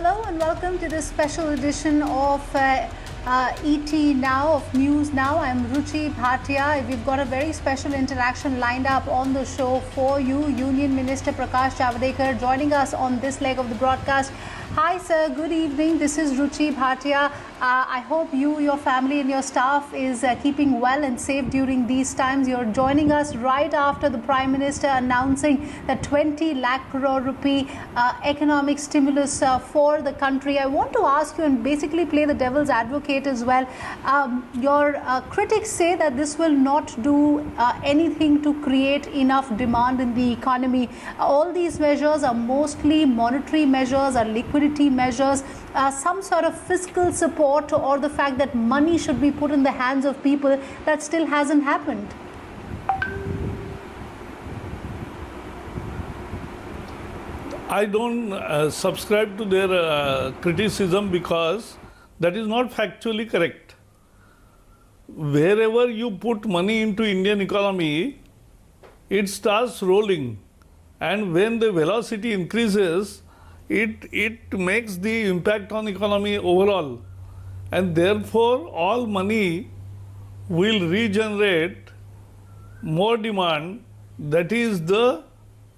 Hello and welcome to this special edition of ET Now, of News Now. I'm Ruchi, Bhatia. We've got a very special interaction lined up on the show for you. Union Minister Prakash Javadekar joining us on this leg of the broadcast. Hi sir, good evening. This is Ruchi, Bhatia. I hope you, your family and your staff is keeping well and safe during these times. You're joining us right after the Prime Minister announcing the 20 lakh crore rupee economic stimulus for the country. I want to ask you and basically play the devil's advocate as well. Your critics say that this will not do anything to create enough demand in the economy. All these measures are mostly monetary measures, are liquidity measures, some sort of fiscal support, or the fact that money should be put in the hands of people. That still hasn't happened. I don't subscribe to their criticism because that is not factually correct. Wherever you put money into Indian economy, it starts rolling, and when the velocity increases, it makes the impact on economy overall, and therefore all money will regenerate more demand. That is the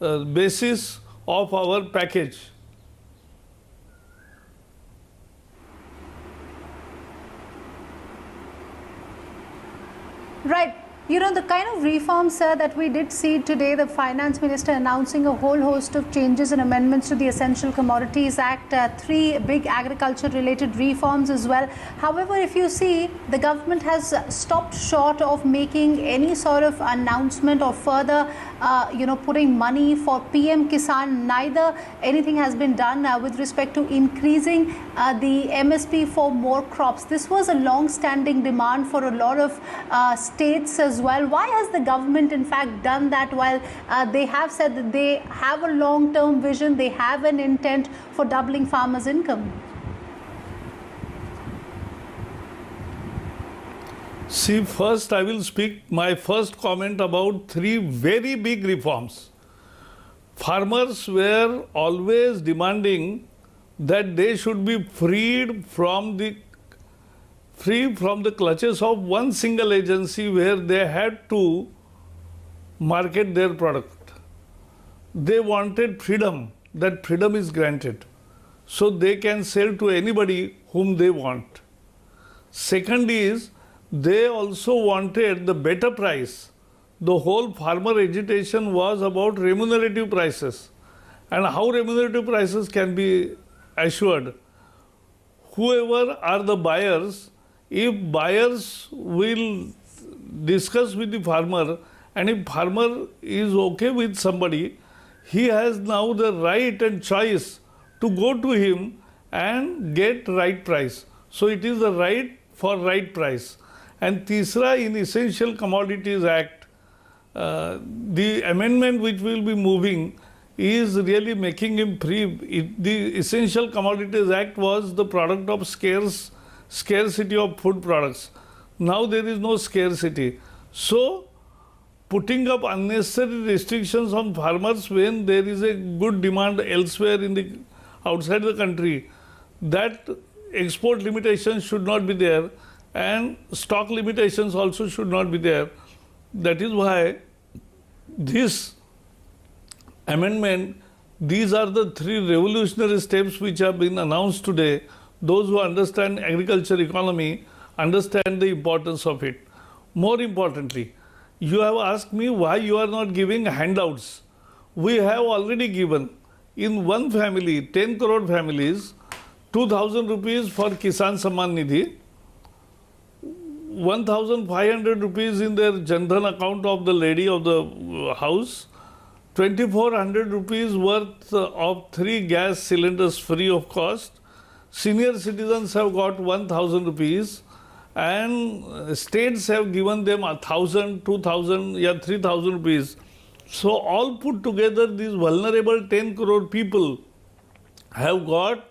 basis of our package. Right. You know, the kind of reforms, sir, that we did see today, the Finance Minister announcing a whole host of changes and amendments to the Essential Commodities Act, 3 big agriculture-related reforms as well. However, if you see, the government has stopped short of making any sort of announcement or further, putting money for PM Kisan. Neither anything has been done with respect to increasing the MSP for more crops. This was a long-standing demand for a lot of states as well. Why has the government in fact done that while they have said that they have a long-term vision, they have an intent for doubling farmers' income? See, first I will speak my first comment about 3 very big reforms. Farmers were always demanding that they should be free from the clutches of one single agency where they had to market their product. They wanted freedom. That freedom is granted, so they can sell to anybody whom they want. Second is, they also wanted the better price. The whole farmer agitation was about remunerative prices, and how remunerative prices can be assured. Whoever are the buyers, if buyers will discuss with the farmer, and if farmer is okay with somebody, he has now the right and choice to go to him and get right price. So it is the right for right price. And Tisra, in Essential Commodities Act, the amendment which will be moving is really making him free. The Essential Commodities Act was the product of scarcity of food products. Now there is no scarcity. So putting up unnecessary restrictions on farmers when there is a good demand elsewhere in the outside the country, that export limitations should not be there, and stock limitations also should not be there. That is why this amendment, these are the 3 revolutionary steps which have been announced today. Those who understand agriculture economy understand the importance of it. More importantly, you have asked me why you are not giving handouts. We have already given in one family, 10 crore families, 2,000 rupees for Kisan Samman Nidhi, 1,500 rupees in their Jan Dhan account of the lady of the house, 2,400 rupees worth of 3 gas cylinders free of cost. Senior citizens have got 1,000 rupees, and states have given them 1,000, 2,000, 3,000 rupees. So all put together, these vulnerable 10 crore people have got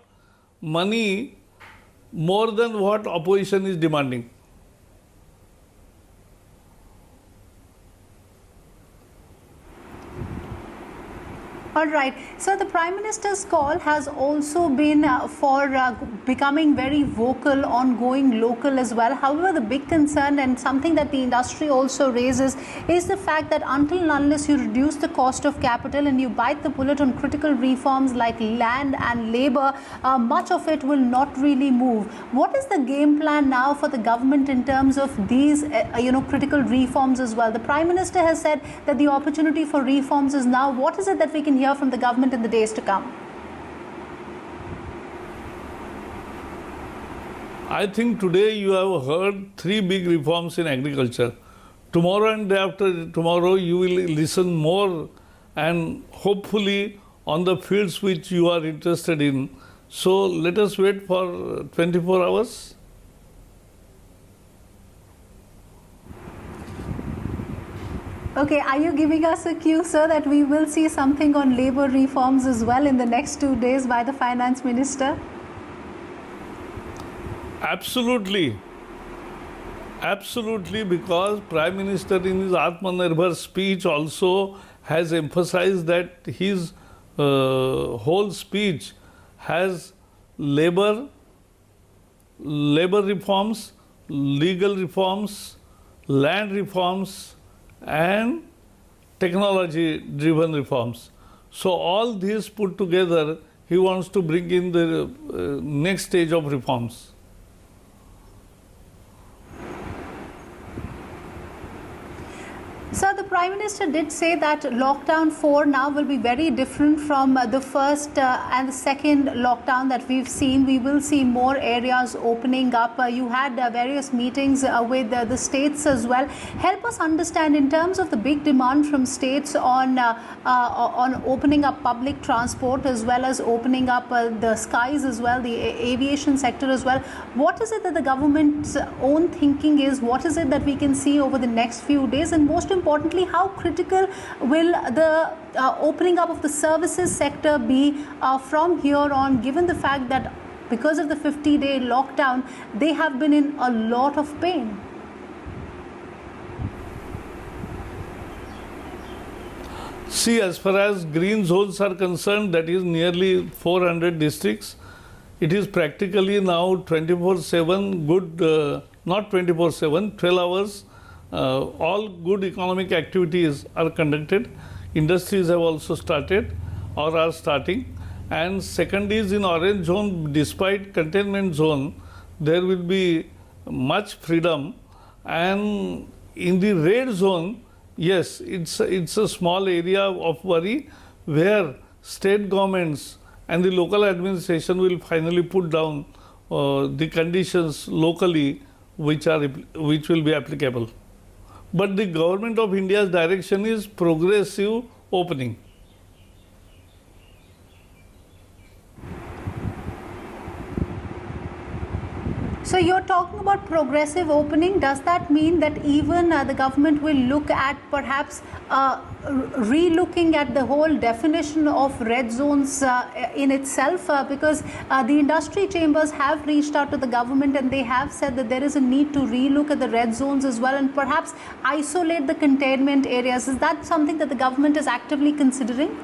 money more than what opposition is demanding. All right. So the Prime Minister's call has also been for becoming very vocal on going local as well. However, the big concern and something that the industry also raises is the fact that until and unless you reduce the cost of capital and you bite the bullet on critical reforms like land and labor, much of it will not really move. What is the game plan now for the government in terms of these, critical reforms as well? The Prime Minister has said that the opportunity for reforms is now. What is it that we can hear from the government in the days to come? I think today you have heard 3 big reforms in agriculture. Tomorrow and day after tomorrow you will listen more, and hopefully on the fields which you are interested in. So let us wait for 24 hours. Okay, are you giving us a cue, sir, that we will see something on labor reforms as well in the next 2 days by the Finance Minister? Absolutely. Absolutely, because Prime Minister in his Atmanirbhar speech also has emphasized that his whole speech has labor reforms, legal reforms, land reforms, and technology-driven reforms. So all these put together, he wants to bring in the next stage of reforms. Sir, the Prime Minister did say that lockdown 4 now will be very different from the first and the second lockdown that we've seen. We will see more areas opening up. You had various meetings with the states as well. Help us understand in terms of the big demand from states on opening up public transport as well as opening up the skies as well, the aviation sector as well. What is it that the government's own thinking is? What is it that we can see over the next few days? And most importantly, how critical will the opening up of the services sector be from here on, given the fact that because of the 50-day lockdown, they have been in a lot of pain? See, as far as green zones are concerned, that is nearly 400 districts. It is practically now 24/7 good, not 24/7, 12 hours. All good economic activities are conducted. Industries have also started or are starting. And second is in orange zone, despite containment zone, there will be much freedom. And in the red zone, yes, it's a small area of worry where state governments and the local administration will finally put down the conditions locally which will be applicable. But the government of India's direction is progressive opening. So you're talking about progressive opening. Does that mean that even the government will look at perhaps re-looking at the whole definition of red zones in itself? Because the industry chambers have reached out to the government and they have said that there is a need to re-look at the red zones as well and perhaps isolate the containment areas. Is that something that the government is actively considering?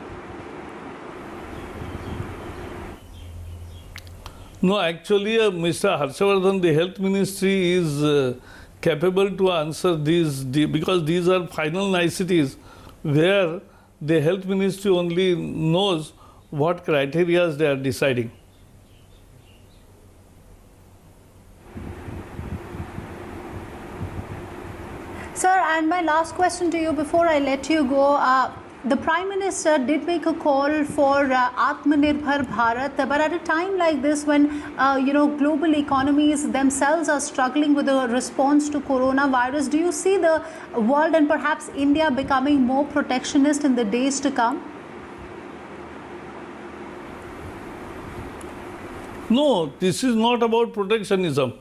No, actually, Mr. Harshavardhan, the Health Ministry is capable to answer these because these are final niceties where the Health Ministry only knows what criteria they are deciding. Sir, and my last question to you before I let you go. The Prime Minister did make a call for Atmanirbhar Bharat, but at a time like this when, global economies themselves are struggling with a response to coronavirus, do you see the world and perhaps India becoming more protectionist in the days to come? No, this is not about protectionism.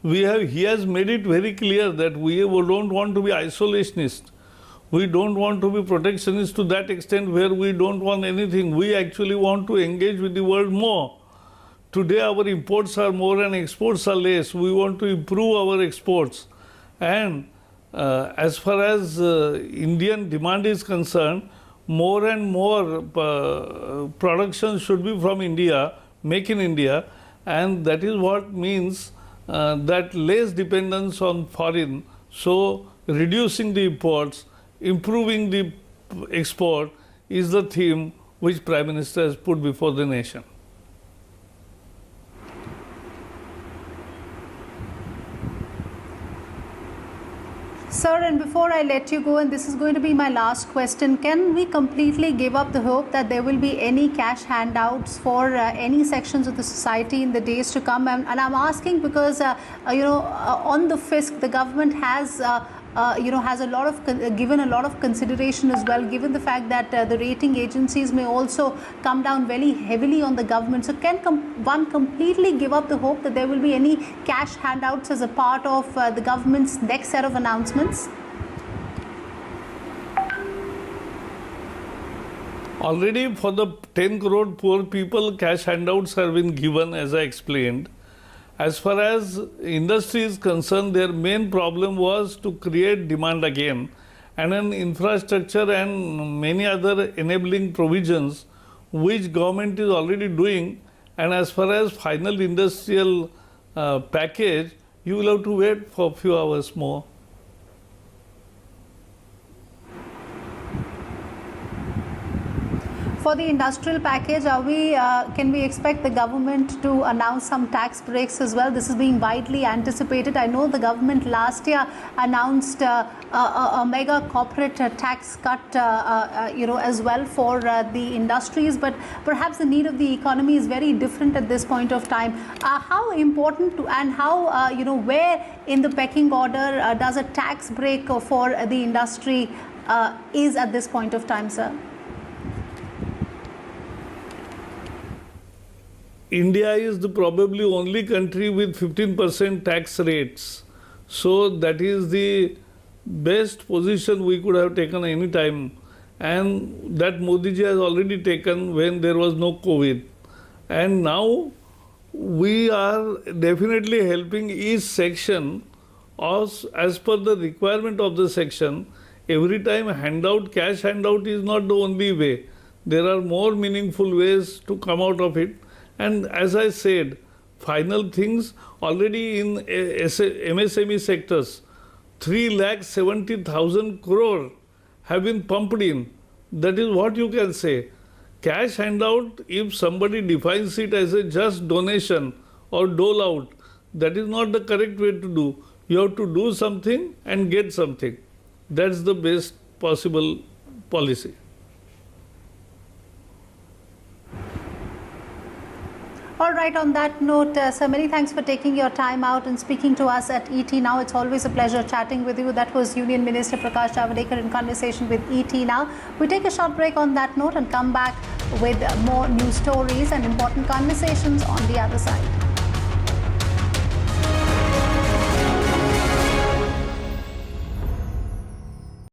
He has made it very clear that we don't want to be isolationist. We don't want to be protectionist to that extent where we don't want anything. We actually want to engage with the world more. Today our imports are more and exports are less. We want to improve our exports. And as far as Indian demand is concerned, more and more production should be from India, make in India, and that is what means that less dependence on foreign. So reducing the imports, improving the export is the theme which Prime Minister has put before the nation. Sir, and before I let you go, and this is going to be my last question, can we completely give up the hope that there will be any cash handouts for any sections of the society in the days to come? And I'm asking because, on the fisc, the government has has given a lot of consideration as well, given the fact that the rating agencies may also come down very heavily on the government. So can one completely give up the hope that there will be any cash handouts as a part of the government's next set of announcements? Already for the 10 crore poor people, cash handouts have been given, as I explained. As far as industry is concerned, their main problem was to create demand again, and an infrastructure and many other enabling provisions which government is already doing. And as far as final industrial package, you will have to wait for a few hours more. For the industrial package, can we expect the government to announce some tax breaks as well? This is being widely anticipated. I know the government last year announced a mega corporate tax cut, as well for the industries. But perhaps the need of the economy is very different at this point of time. How important and how where in the pecking order does a tax break for the industry is at this point of time, sir? India is the probably only country with 15% tax rates. So that is the best position we could have taken any time, and that Modi ji has already taken when there was no COVID. And now we are definitely helping each section as per the requirement of the section. Every time cash handout is not the only way. There are more meaningful ways to come out of it. And as I said, final things already in MSME sectors, 3,70,000 crore have been pumped in. That is what you can say. Cash handout, if somebody defines it as a just donation or dole out, that is not the correct way to do. You have to do something and get something. That's the best possible policy. All right, on that note, sir, many thanks for taking your time out and speaking to us at ET Now. It's always a pleasure chatting with you. That was Union Minister Prakash Javadekar in conversation with ET Now. We take a short break on that note and come back with more news stories and important conversations on the other side.